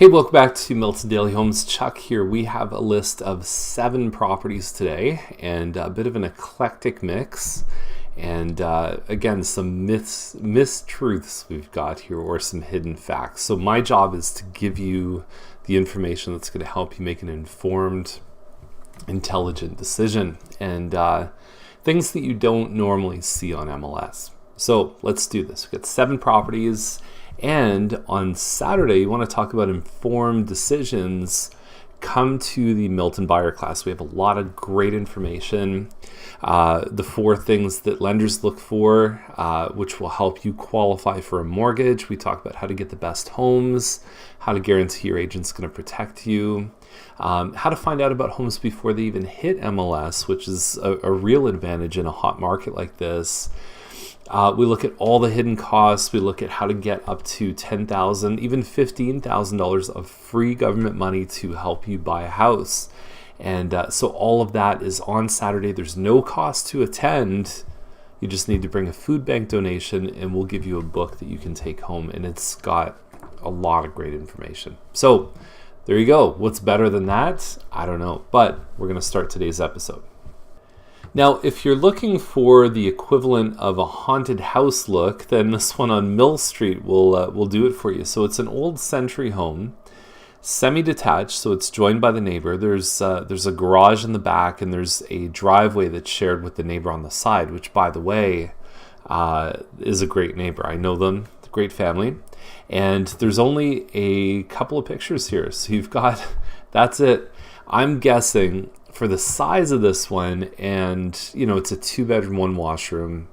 Hey, welcome back to Milton Daily Homes. Chuck here. We have a list of 7 properties today and a bit of an eclectic mix. And again, some mistruths we've got here or some hidden facts. So my job is to give you the information that's going to help you make an informed, intelligent decision and things that you don't normally see on MLS. So let's do this. We've got 7 properties. And on Saturday, you want to talk about informed decisions, come to the Milton buyer class. We have a lot of great information. The 4 things that lenders look for, which will help you qualify for a mortgage. We talk about how to get the best homes, how to guarantee your agent's going to protect you, how to find out about homes before they even hit MLS, which is a real advantage in a hot market like this. We look at all the hidden costs. We look at how to get up to $10,000, even $15,000 of free government money to help you buy a house. And so all of that is on Saturday. There's no cost to attend. You just need to bring a food bank donation and we'll give you a book that you can take home. And it's got a lot of great information. So there you go. What's better than that? I don't know. But we're going to start today's episode. Now, if you're looking for the equivalent of a haunted house look, then this one on Mill Street will do it for you. So it's an old century home, semi-detached, so it's joined by the neighbor. There's a garage in the back, and there's a driveway that's shared with the neighbor on the side, which, by the way, is a great neighbor. I know them, great family. And there's only a couple of pictures here, so you've got, that's it. I'm guessing for the size of this one, and it's a 2-bedroom, 1 washroom,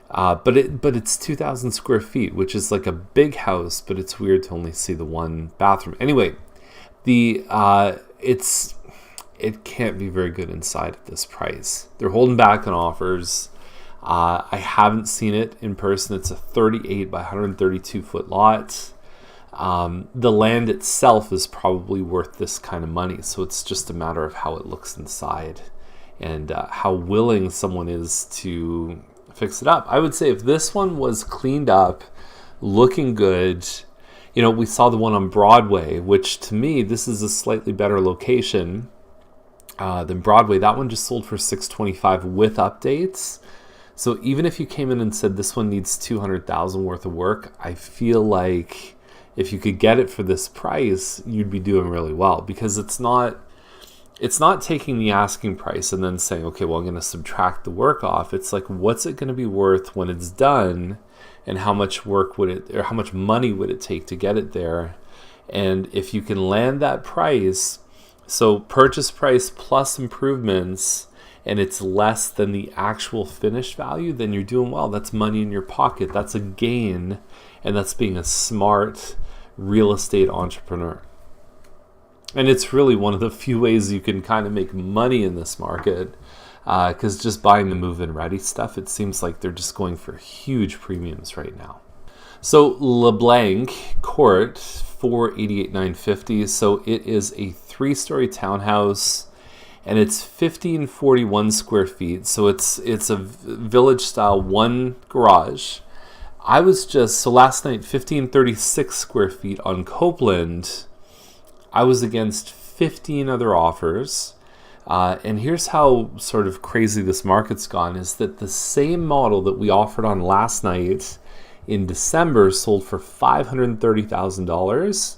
but it's 2,000 square feet, which is like a big house, but it's weird to only see the 1 bathroom. Anyway, it can't be very good inside at this price. They're holding back on offers. I haven't seen it in person. It's a 38 by 132 foot lot. The land itself is probably worth this kind of money, so it's just a matter of how it looks inside and how willing someone is to fix it up. I would say if this one was cleaned up, looking good, we saw the one on Broadway, which to me, this is a slightly better location than Broadway. That one just sold for $625 with updates. So even if you came in and said this one needs $200,000 worth of work, I feel like if you could get it for this price, you'd be doing really well, because it's not taking the asking price and then saying, okay, well, I'm going to subtract the work off. It's like, what's it going to be worth when it's done, and how much how much money would it take to get it there? And if you can land that price, so purchase price plus improvements, and it's less than the actual finished value, then you're doing well. That's money in your pocket. That's a gain, and that's being a smart real estate entrepreneur. And it's really one of the few ways you can kind of make money in this market, because just buying the move-in ready stuff, it seems like they're just going for huge premiums right now. So LeBlanc Court, $488,950. So it is a 3-story townhouse, and it's 1,541 square feet. So it's a village style, 1 garage. I was last night, 1,536 square feet on Copeland. I was against 15 other offers. And here's how sort of crazy this market's gone, is that the same model that we offered on last night in December sold for $530,000.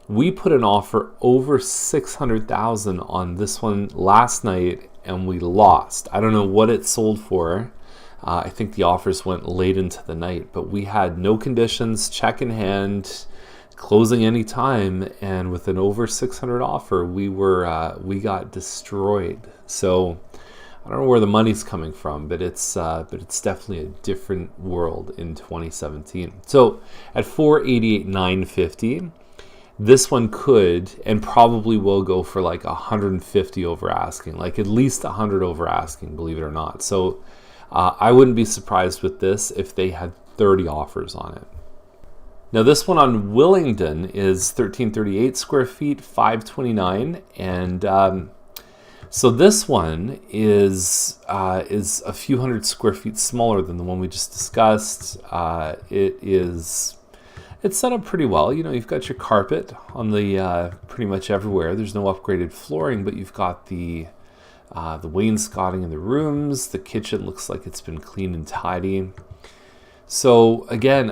We put an offer over $600,000 on this one last night, and we lost. I don't know what it sold for. I think the offers went late into the night, but we had no conditions, check in hand, closing any time, and with an over 600 offer, we got destroyed. So I don't know where the money's coming from, but it's definitely a different world in 2017. So at $488,950, this one could and probably will go for like 150 over asking, like at least 100 over asking, believe it or not. So I wouldn't be surprised with this if they had 30 offers on it. Now this one on Willingdon is 1,338 square feet, $529, and so this one is a few hundred square feet smaller than the one we just discussed. It's set up pretty well. You've got your carpet on the pretty much everywhere. There's no upgraded flooring, but you've got the wainscoting in the rooms. The kitchen looks like it's been clean and tidy. So again,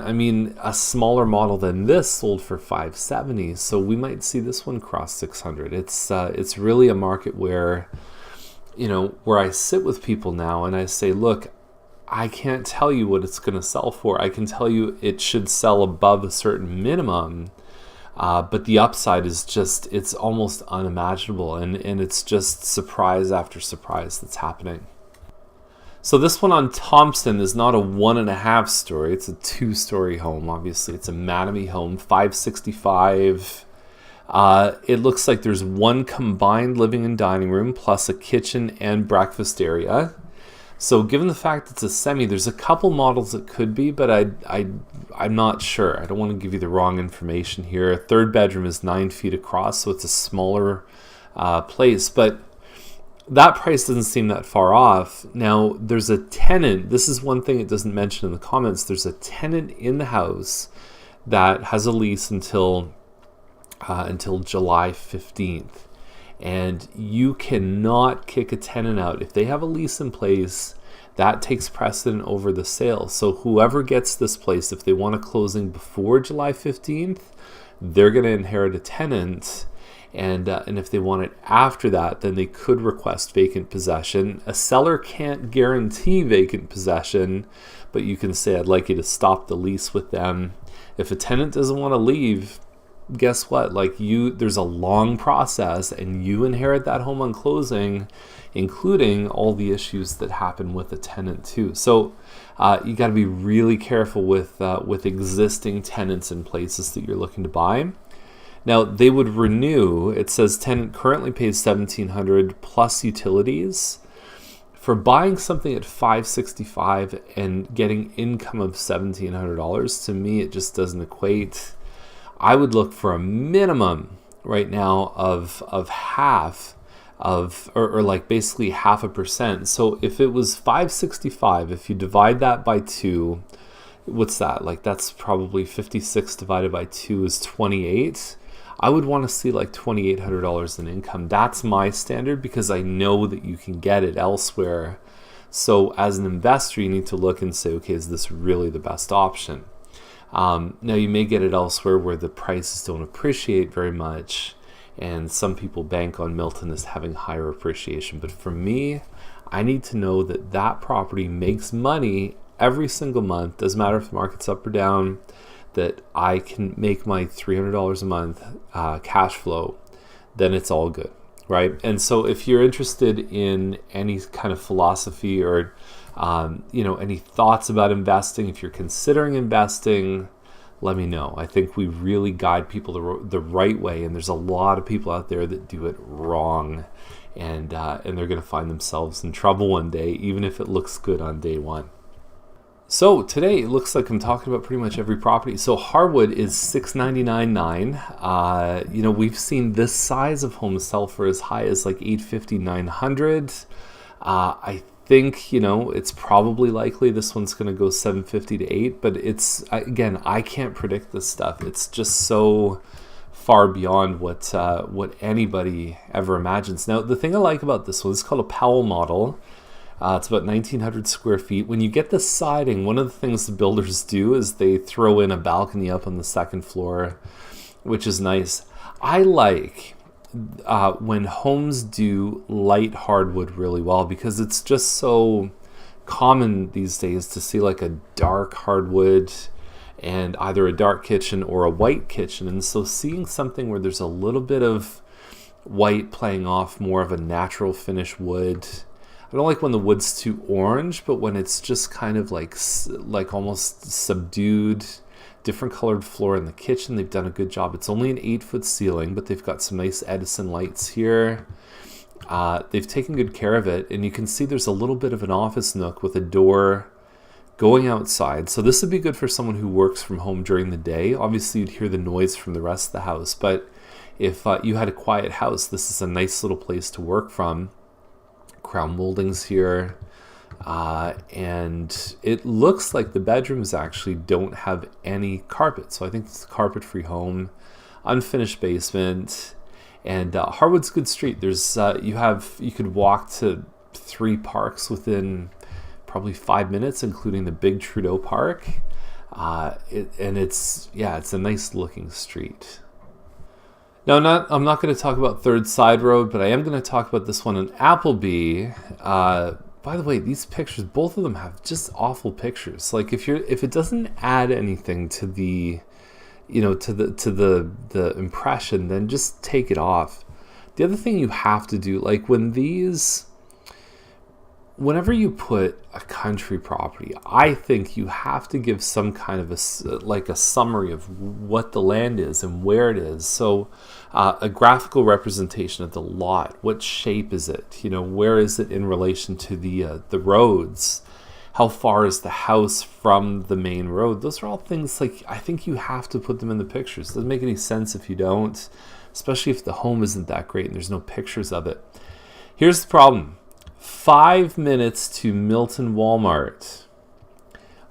a smaller model than this sold for $570. So we might see this one cross 600. It's really a market where, where I sit with people now and I say, look, I can't tell you what it's going to sell for. I can tell you it should sell above a certain minimum, but the upside is it's almost unimaginable, and it's just surprise after surprise that's happening. So this one on Thompson is not a 1.5 story. It's a 2-story home. Obviously, it's a Mattamy home, $565. It looks like there's one combined living and dining room plus a kitchen and breakfast area. So given the fact it's a semi, there's a couple models it could be, but I'm not sure. I don't want to give you the wrong information here. A third bedroom is 9 feet across, so it's a smaller place, but that price doesn't seem that far off. Now, there's a tenant. This is one thing it doesn't mention in the comments. There's a tenant in the house that has a lease until July 15th. And you cannot kick a tenant out. If they have a lease in place, that takes precedent over the sale. So whoever gets this place, if they want a closing before July 15th, they're going to inherit a tenant. And if they want it after that, then they could request vacant possession. A seller can't guarantee vacant possession, but you can say, I'd like you to stop the lease with them. If a tenant doesn't want to leave, guess what? There's a long process, and you inherit that home on closing, including all the issues that happen with a tenant too. So you got to be really careful with existing tenants in places that you're looking to buy. Now, they would renew. It says tenant currently pays $1,700 plus utilities. For buying something at $565 and getting income of $1,700, to me, it just doesn't equate. I would look for a minimum right now of half of, or like basically 0.5%. So if it was $565, if you divide that by 2, what's that? That's probably 56 divided by 2 is 28. I would want to see $2,800 in income. That's my standard because I know that you can get it elsewhere. So as an investor, you need to look and say, okay, is this really the best option? Now, you may get it elsewhere where the prices don't appreciate very much, and some people bank on Milton as having higher appreciation. But for me, I need to know that that property makes money every single month. Doesn't matter if the market's up or down, that I can make my $300 a month cash flow, then it's all good, right? And so if you're interested in any kind of philosophy or any thoughts about investing, if you're considering investing, let me know. I think we really guide people the right way, and there's a lot of people out there that do it wrong, and they're going to find themselves in trouble one day, even if it looks good on day one. So today it looks like I'm talking about pretty much every property. So Harwood is $699,900. We've seen this size of home sell for as high as $850,000, $900,000. I think it's probably likely this one's going to go $750,000 to $800,000, but it's, again, I can't predict this stuff. It's just so far beyond what anybody ever imagines. Now, the thing I like about this one is called a Powell model. It's about 1,900 square feet. When you get the siding, one of the things the builders do is they throw in a balcony up on the second floor, which is nice. I like when homes do light hardwood really well, because it's just so common these days to see a dark hardwood and either a dark kitchen or a white kitchen. And so seeing something where there's a little bit of white playing off more of a natural finish wood. I don't like when the wood's too orange, but when it's just kind of like almost subdued, different colored floor in the kitchen, they've done a good job. It's only an 8-foot ceiling, but they've got some nice Edison lights here. They've taken good care of it, and you can see there's a little bit of an office nook with a door going outside. So this would be good for someone who works from home during the day. Obviously, you'd hear the noise from the rest of the house, but if you had a quiet house, this is a nice little place to work from. Crown moldings here. And it looks like the bedrooms actually don't have any carpet. So I think it's a carpet-free home, unfinished basement, and Harwood's a good street. There's you could walk to 3 parks within probably 5 minutes, including the big Trudeau Park. It's a nice looking street. Now, I'm not going to talk about Third Side Road, but I am going to talk about this one in Appleby. By the way, these pictures, both of them have just awful pictures. Like if it doesn't add anything to the, to the impression, then just take it off. The other thing you have to do, like whenever you put a country property, I think you have to give some kind of a summary of what the land is and where it is. So a graphical representation of the lot. What shape is it? Where is it in relation to the roads? How far is the house from the main road? Those are all things I think you have to put them in the pictures. It doesn't make any sense if you don't, especially if the home isn't that great and there's no pictures of it. Here's the problem. 5 minutes to Milton Walmart.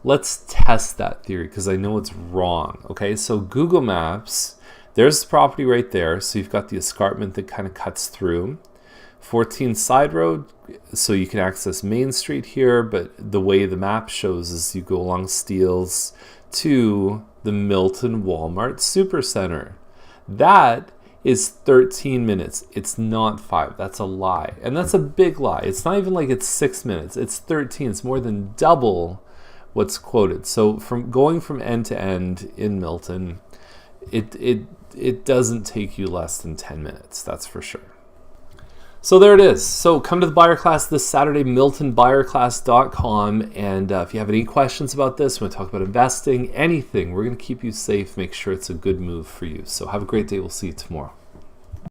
Let's test that theory because I know it's wrong. Okay, so Google Maps, there's the property right there. So you've got the escarpment that kind of cuts through. 14 Side Road, so you can access Main Street here, but the way the map shows is you go along Steeles to the Milton Walmart Supercenter. That is 13 minutes. It's not 5. That's a lie. And that's a big lie. It's not even like it's 6 minutes. It's 13. It's more than double what's quoted. So going from end to end in Milton, it doesn't take you less than 10 minutes. That's for sure. So there it is. So come to the buyer class this Saturday, miltonbuyerclass.com. And if you have any questions about this, we want to talk about investing, anything, we're going to keep you safe, make sure it's a good move for you. So have a great day. We'll see you tomorrow.